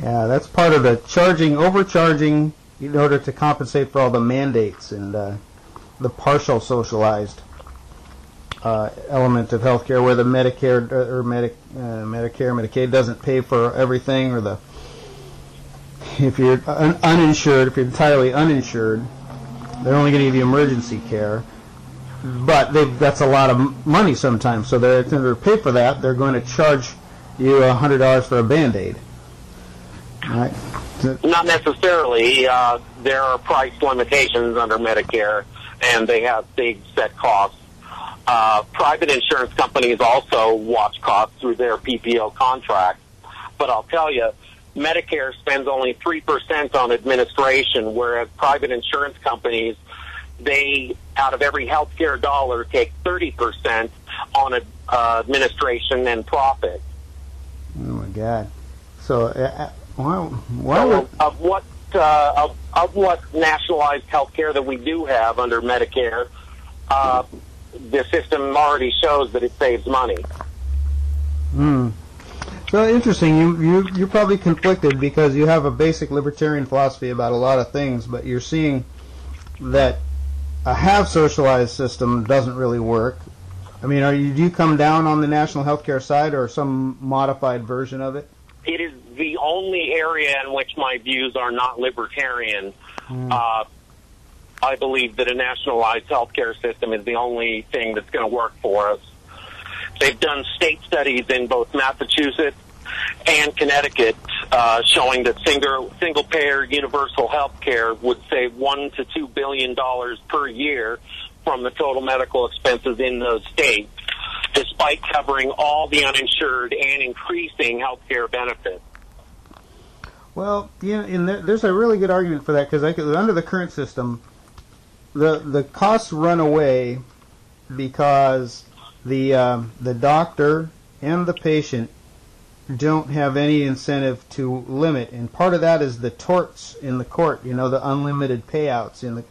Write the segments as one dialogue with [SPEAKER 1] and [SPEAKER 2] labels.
[SPEAKER 1] Yeah, that's part of the overcharging in order to compensate for all the mandates and the partial socialized element of healthcare, where the Medicare or Medicaid doesn't pay for everything, or if you're uninsured, if you're entirely uninsured, they're only going to give you emergency care. But that's a lot of money sometimes, so in order to pay for that, they're going to charge you $100 for a Band-Aid. Right?
[SPEAKER 2] Not necessarily. There are price limitations under Medicare, and they have big set costs. Private insurance companies also watch costs through their PPO contracts. But I'll tell you, Medicare spends only 3% on administration, whereas private insurance companies, they, out of every healthcare dollar, take 30% on administration and profit.
[SPEAKER 1] Oh my God! So,
[SPEAKER 2] of what nationalized healthcare that we do have under Medicare, the system already shows that it saves money.
[SPEAKER 1] So interesting. You're probably conflicted because you have a basic libertarian philosophy about a lot of things, but you're seeing that a half-socialized system doesn't really work. I mean, do you come down on the national healthcare side or some modified version of it?
[SPEAKER 2] It is the only area in which my views are not libertarian. I believe that a nationalized healthcare system is the only thing that's going to work for us. They've done state studies in both Massachusetts and Connecticut showing that single-payer universal health care would save $1 to $2 billion per year from the total medical expenses in those states, despite covering all the uninsured and increasing health care benefits.
[SPEAKER 1] Well, there's a really good argument for that, because under the current system, the costs run away because the doctor and the patient don't have any incentive to limit, and part of that is the torts in the court. The unlimited payouts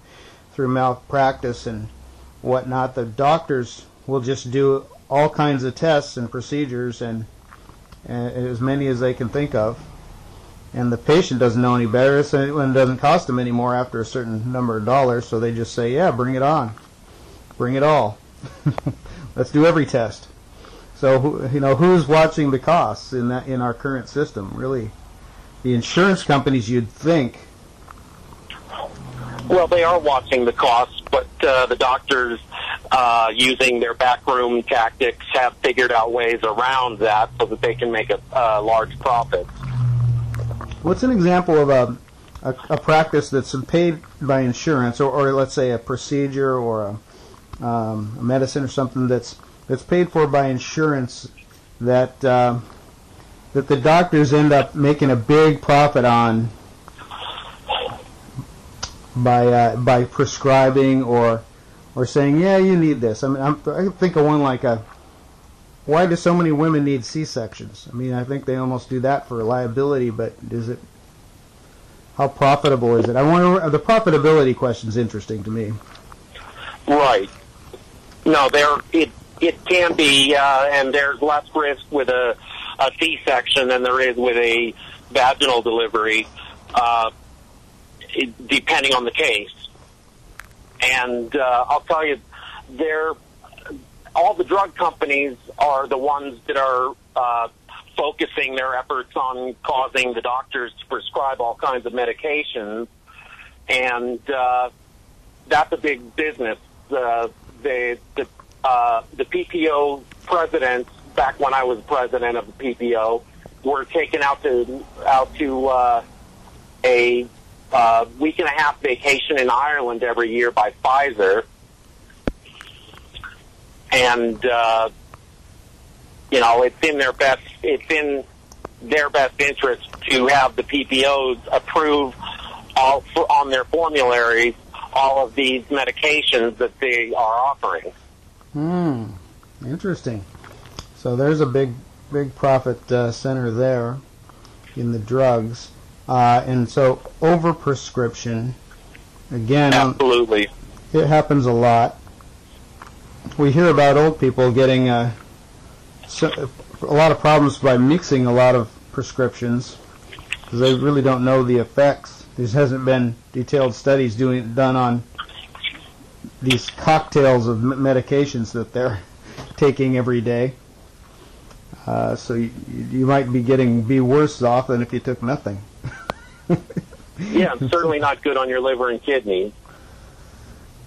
[SPEAKER 1] through malpractice and whatnot. The doctors will just do all kinds of tests and procedures, and as many as they can think of, and the patient doesn't know any better, so it doesn't cost them any more after a certain number of dollars, so they just say, yeah, bring it on, bring it all. Let's do every test. So who's watching the costs in our current system? Really, the insurance companies, you'd think.
[SPEAKER 2] Well, they are watching the costs, but the doctors, using their backroom tactics, have figured out ways around that so that they can make a large profit.
[SPEAKER 1] What's an example of a practice that's paid by insurance, or let's say a procedure or a medicine or something that's paid for by insurance that the doctors end up making a big profit on by prescribing or saying, yeah, you need this. I mean, I think of one like why do so many women need C-sections? I mean, I think they almost do that for liability, but how profitable is it? I wonder, the profitability question is interesting to me.
[SPEAKER 2] Right. No, it can be, and there's less risk with a C-section than there is with a vaginal delivery, depending on the case. And I'll tell you, all the drug companies are the ones that are focusing their efforts on causing the doctors to prescribe all kinds of medications, and that's a big business. The PPO presidents, back when I was president of the PPO, were taken out to a week and a half vacation in Ireland every year by Pfizer, and it's in their best interest to have the PPOs approve on their formularies all of these medications that they are offering.
[SPEAKER 1] Interesting. So there's a big profit center there in the drugs. And so overprescription, again,
[SPEAKER 2] absolutely,
[SPEAKER 1] it happens a lot. We hear about old people getting a lot of problems by mixing a lot of prescriptions. because they really don't know the effects. There hasn't been detailed studies done on these cocktails of medications that they're taking every day. So you might be worse off than if you took nothing.
[SPEAKER 2] Yeah, it's certainly not good on your liver and kidney.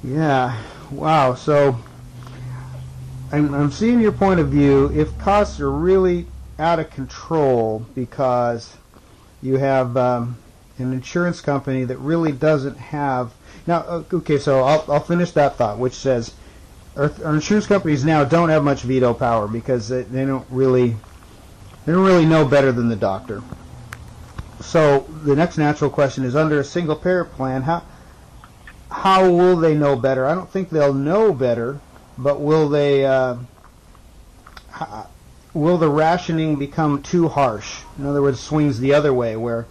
[SPEAKER 1] Yeah. Wow. So I'm seeing your point of view. If costs are really out of control because you have an insurance company that really doesn't have... Now, okay, so I'll finish that thought, which says our insurance companies now don't have much veto power because they don't really know better than the doctor. So the next natural question is, under a single payer plan, how will they know better? I don't think they'll know better, but will the rationing become too harsh? In other words, swings the other way, where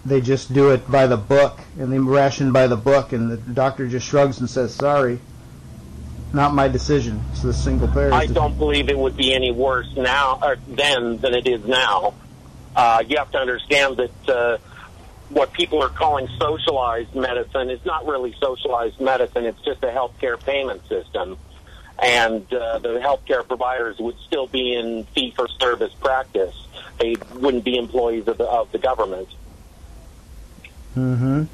[SPEAKER 1] they just do it by the book, and they ration by the book, and the doctor just shrugs and says, sorry, not my decision. It's the single payer.
[SPEAKER 2] I don't believe it would be any worse now or then than it is now. You have to understand that what people are calling socialized medicine is not really socialized medicine. It's just a healthcare payment system. And the healthcare providers would still be in fee-for-service practice. They wouldn't be employees of the government.
[SPEAKER 1] Mm-hmm.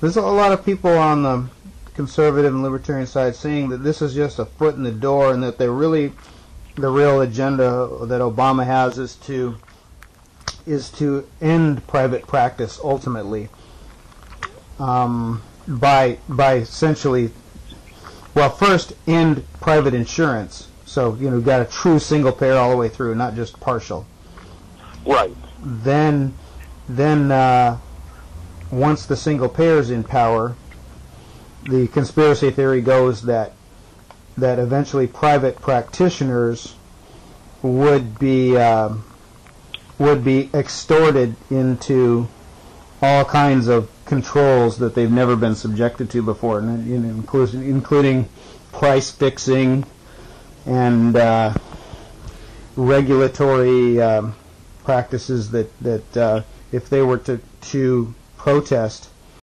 [SPEAKER 1] There's a lot of people on the conservative and libertarian side saying that this is just a foot in the door, and that the real agenda that Obama has is to end private practice ultimately, by essentially, well, first end private insurance. So you've got a true single payer all the way through, not just partial.
[SPEAKER 2] Right.
[SPEAKER 1] Then once the single payer is in power, the conspiracy theory goes that eventually private practitioners would be extorted into all kinds of controls that they've never been subjected to before, including price fixing and regulatory practices that if they were to protest